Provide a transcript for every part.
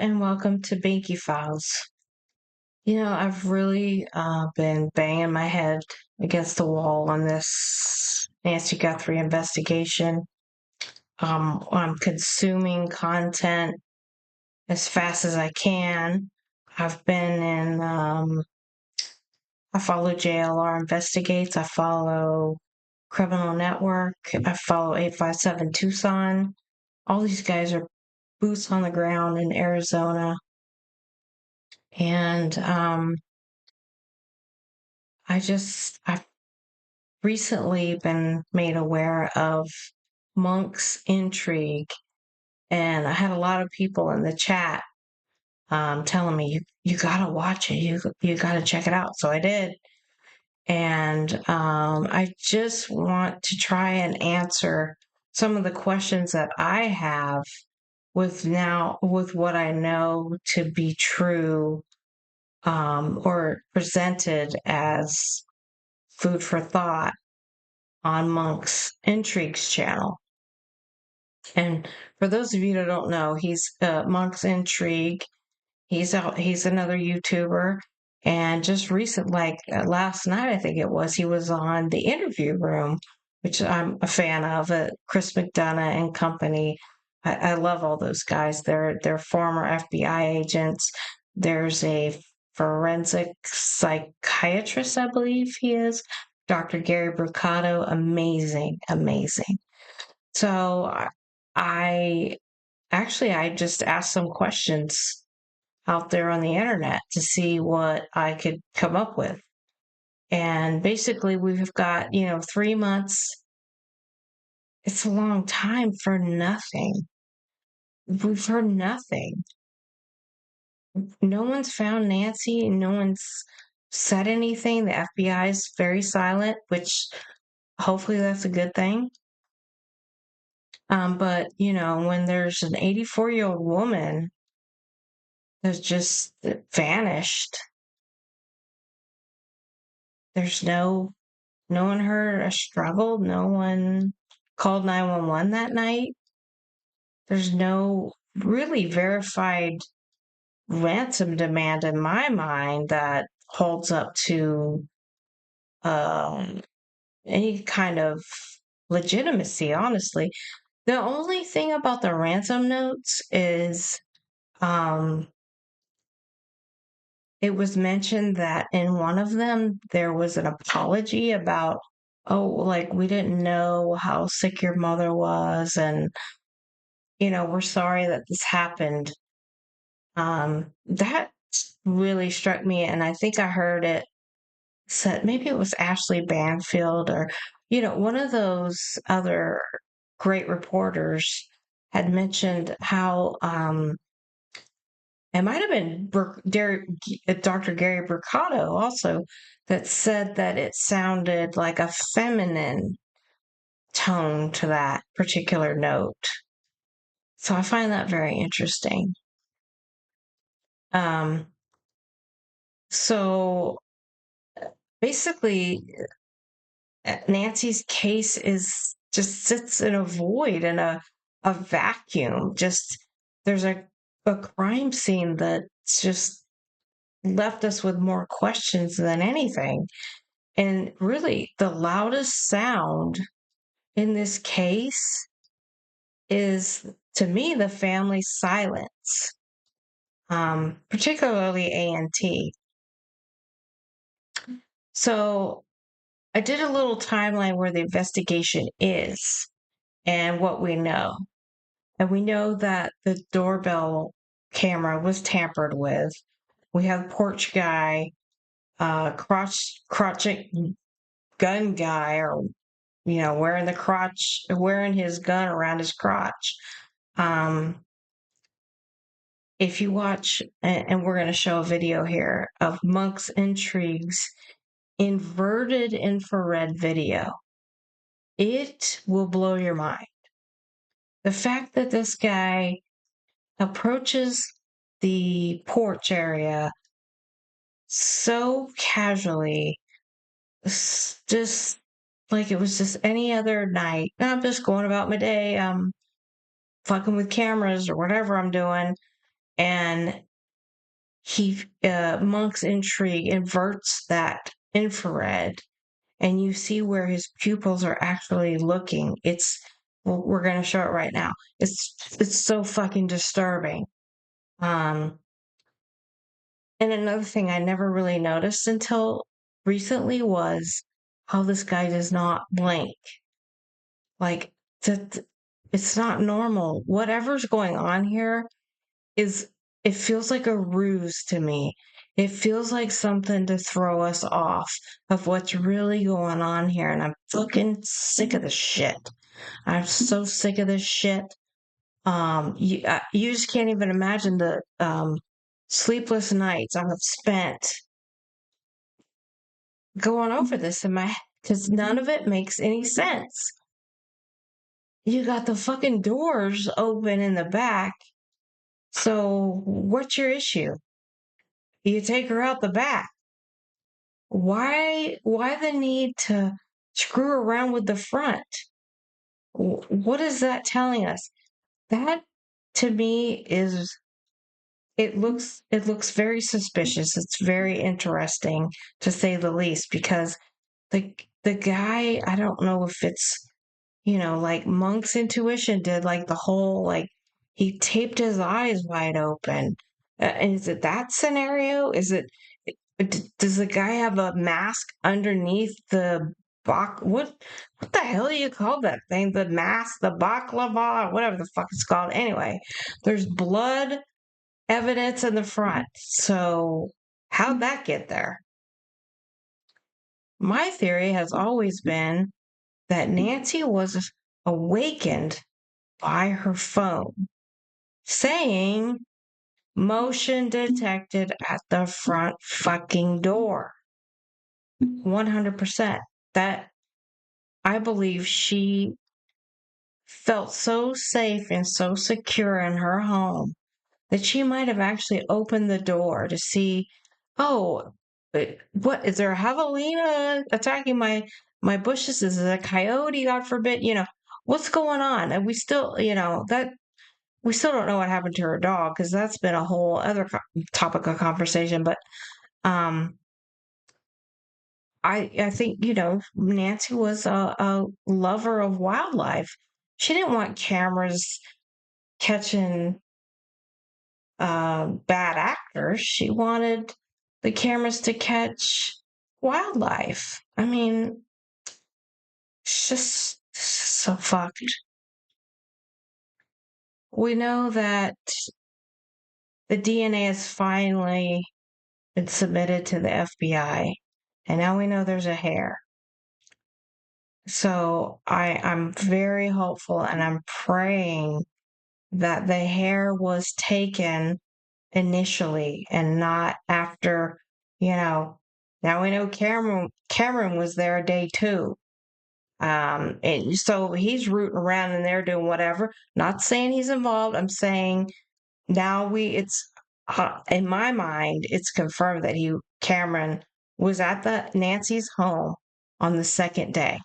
and welcome to Binky Files. I've really been banging my head against the wall on this Nancy Guthrie investigation. I'm consuming content as fast as I can. I've been in, I follow JLR Investigates, I follow Criminal Network, I follow 857 Tucson. All these guys are boots on the ground in Arizona. And I've recently been made aware of Monks Intrigue, and I had a lot of people in the chat telling me you gotta watch it, you gotta check it out. So I did, and I just want to try and answer some of the questions that I have with what I know to be true, or presented as food for thought on Monks Intrigue's channel. And for those of you that don't know, he's Monks Intrigue. He's another YouTuber. And just last night, I think it was, he was on the Interview Room, which I'm a fan of. Chris McDonough and company. I love all those guys. They're former FBI agents. There's a forensic psychiatrist, I believe he is, Dr. Gary Brucato. Amazing, amazing. So I I just asked some questions out there on the internet to see what I could come up with. And basically, we've got, 3 months. It's a long time for nothing. We've heard nothing. No one's found Nancy. No one's said anything. The FBI is very silent, which hopefully that's a good thing. But, when there's an 84-year-old woman that's just vanished, there's no one heard a struggle. No one called 911 that night. There's no really verified ransom demand in my mind that holds up to um, any kind of legitimacy, honestly. The only thing about the ransom notes is um, it was mentioned that in one of them there was an apology about, oh, like, we didn't know how sick your mother was, and we're sorry that this happened. That really struck me, and I think I heard it said, maybe it was Ashley Banfield, or one of those other great reporters had mentioned how it might have been Dr. Gary Brucato also, that said that it sounded like a feminine tone to that particular note. So I find that very interesting. So basically, Nancy's case is just sits in a void, and a vacuum. Just there's a crime scene that's just left us with more questions than anything. And really, the loudest sound in this case is, to me, the family's silence, particularly A&T. So I did a little timeline where the investigation is and what we know. And we know that the doorbell camera was tampered with. We have Porch guy, crotch gun guy, or wearing his gun around his crotch. If you watch, and we're going to show a video here of Monks Intrigue's inverted infrared video, it will blow your mind. The fact that this guy approaches the porch area so casually, just like it was just any other night. I'm just going about my day, fucking with cameras or whatever I'm doing. and Monks Intrigue inverts that infrared, and you see where his pupils are actually looking. We're going to show it right now. It's so fucking disturbing. And another thing I never really noticed until recently was how this guy does not blink. Like, that, it's not normal. Whatever's going on here is, it feels like a ruse to me. It feels like something to throw us off of what's really going on here. And I'm fucking sick of this shit. I'm so sick of this shit. You just can't even imagine the sleepless nights I've spent going over this in my head, because none of it makes any sense. You got the fucking doors open in the back. So what's your issue? You take her out the back. Why the need to screw around with the front? What is that telling us? That, to me, is, it looks very suspicious. It's very interesting, to say the least, because the guy, I don't know if it's, like Monk's intuition did, like the whole, like, he taped his eyes wide open. And is it that scenario? Does the guy have a mask underneath the what the hell do you call that thing? The mask, the baklava, whatever the fuck it's called. Anyway, there's blood evidence in the front. So how'd that get there? My theory has always been that Nancy was awakened by her phone saying motion detected at the front fucking door. 100%. That, I believe she felt so safe and so secure in her home that she might have actually opened the door to see, oh, what is there, a javelina attacking my bushes? Is it a coyote, God forbid? What's going on? And we still, that we still don't know what happened to her dog, because that's been a whole other topic of conversation. But um, I think, Nancy was a lover of wildlife. She didn't want cameras catching bad actors. She wanted the cameras to catch wildlife. I mean, it's just so fucked. We know that the DNA has finally been submitted to the FBI, and now we know there's a hair. So I'm very hopeful, and I'm praying that the hair was taken initially and not after, now we know Cameron was there day 2. And so he's rooting around in there doing whatever. Not saying he's involved. I'm saying now it's in my mind, it's confirmed that Cameron was at the Nancy's home on the second day.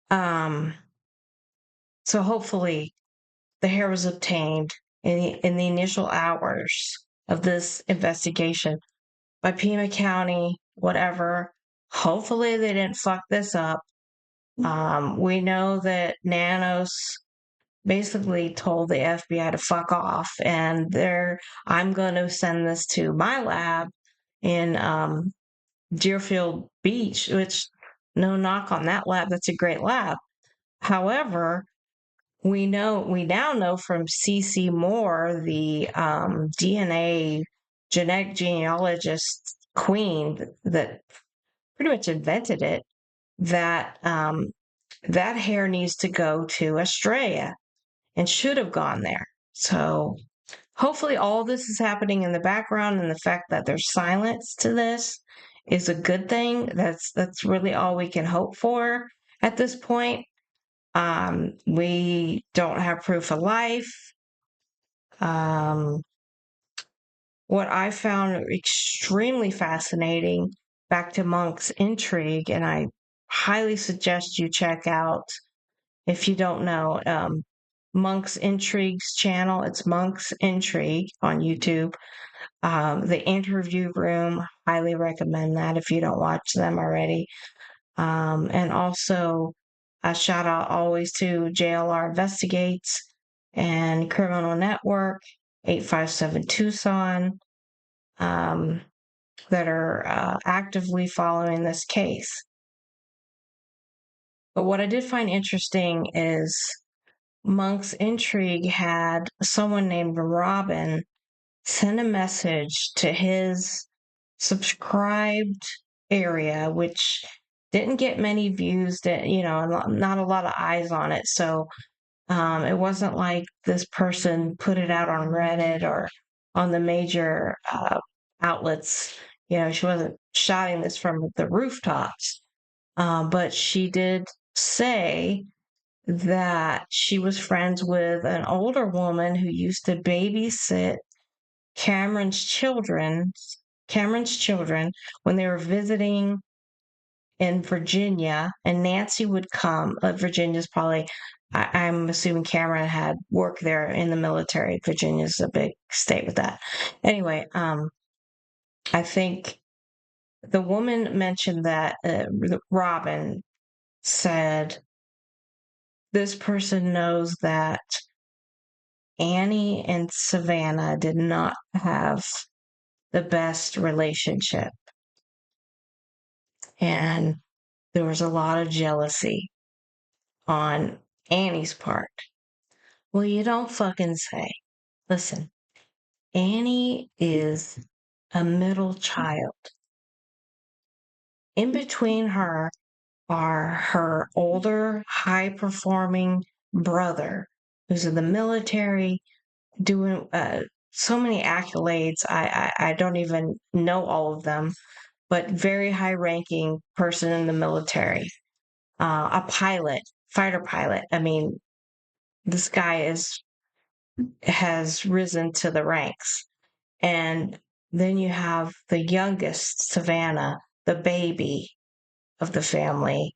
So hopefully the hair was obtained in the initial hours of this investigation by Pima County, whatever. Hopefully they didn't fuck this up. We know that Nanos basically told the FBI to fuck off, and I'm going to send this to my lab in Deerfield Beach, which, no knock on that lab, that's a great lab. However, we now know from C.C. Moore, the DNA genetic genealogist queen that pretty much invented it, that that hair needs to go to Australia and should have gone there. So hopefully all this is happening in the background, and the fact that there's silence to this is a good thing. That's really all we can hope for at this point. We don't have proof of life. What I found extremely fascinating, back to Monk's Intrigue, and I highly suggest you check out, if you don't know, Monks Intrigue's channel. It's Monks Intrigue on YouTube. The Interview Room, highly recommend that if you don't watch them already. And also, a shout out always to JLR Investigates and Criminal Network, 857 Tucson, that are actively following this case. But what I did find interesting is Monk's Intrigue had someone named Robin send a message to his subscribed area, which didn't get many views, that not a lot of eyes on it. So it wasn't like this person put it out on Reddit or on the major outlets. She wasn't shouting this from the rooftops. But she did say that she was friends with an older woman who used to babysit Cameron's children when they were visiting in Virginia, and Nancy would come. Virginia's probably, I'm assuming Cameron had worked there in the military. Virginia's a big state with that. Anyway, I think the woman mentioned that Robin said, this person knows that Annie and Savannah did not have the best relationship. And there was a lot of jealousy on Annie's part. Well, you don't fucking say. Listen, Annie is a middle child. In between her are her older, high-performing brother, who's in the military, doing so many accolades. I don't even know all of them, but very high-ranking person in the military, a pilot, fighter pilot. I mean, this guy has risen to the ranks. And then you have the youngest, Savannah, the baby of the family.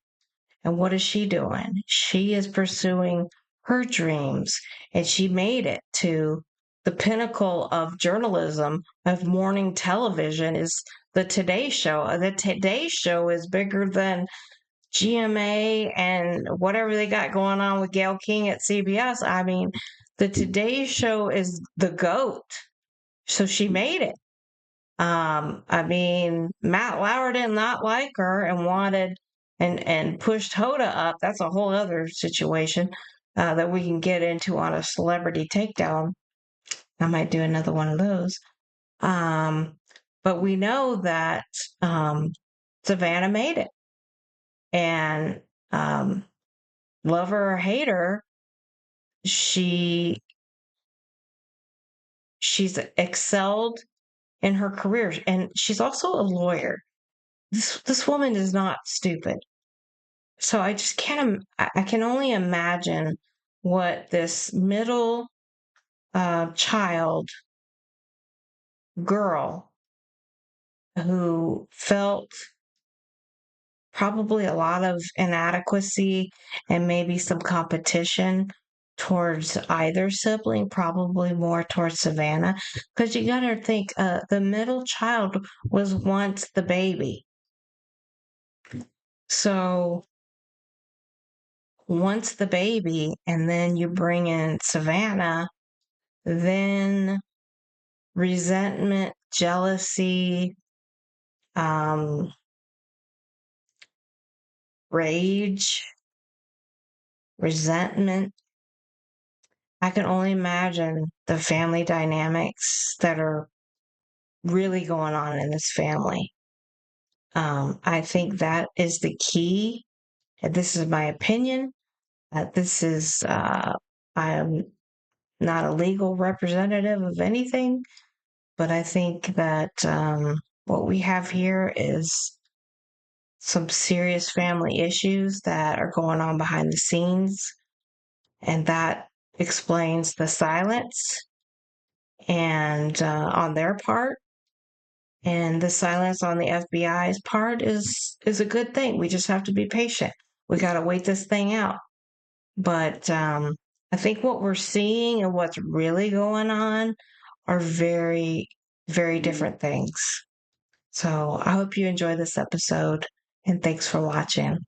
And what is she doing? She is pursuing her dreams, and she made it to the pinnacle of journalism, of morning television, is the Today Show. The Today Show is bigger than GMA and whatever they got going on with Gayle King at CBS. I mean, the Today Show is the GOAT. So she made it. I mean, Matt Lauer did not like her and wanted and pushed Hoda up. That's a whole other situation that we can get into on a celebrity takedown. I might do another one of those. But we know that Savannah made it. And love her or hate her, she's excelled in her career, and she's also a lawyer. This woman is not stupid. So I just can't. I can only imagine what this middle child girl who felt probably a lot of inadequacy and maybe some competition towards either sibling, probably more towards Savannah, because you got to think the middle child was once the baby. So once the baby, and then you bring in Savannah, then resentment, jealousy, rage, resentment. I can only imagine the family dynamics that are really going on in this family. I think that is the key. This is my opinion. I am not a legal representative of anything, but I think that what we have here is some serious family issues that are going on behind the scenes, and that explains the silence and on their part, and the silence on the FBI's part is a good thing. We just have to be patient. We got to wait this thing out. But I think what we're seeing and what's really going on are very, very different things. So I hope you enjoy this episode and thanks for watching.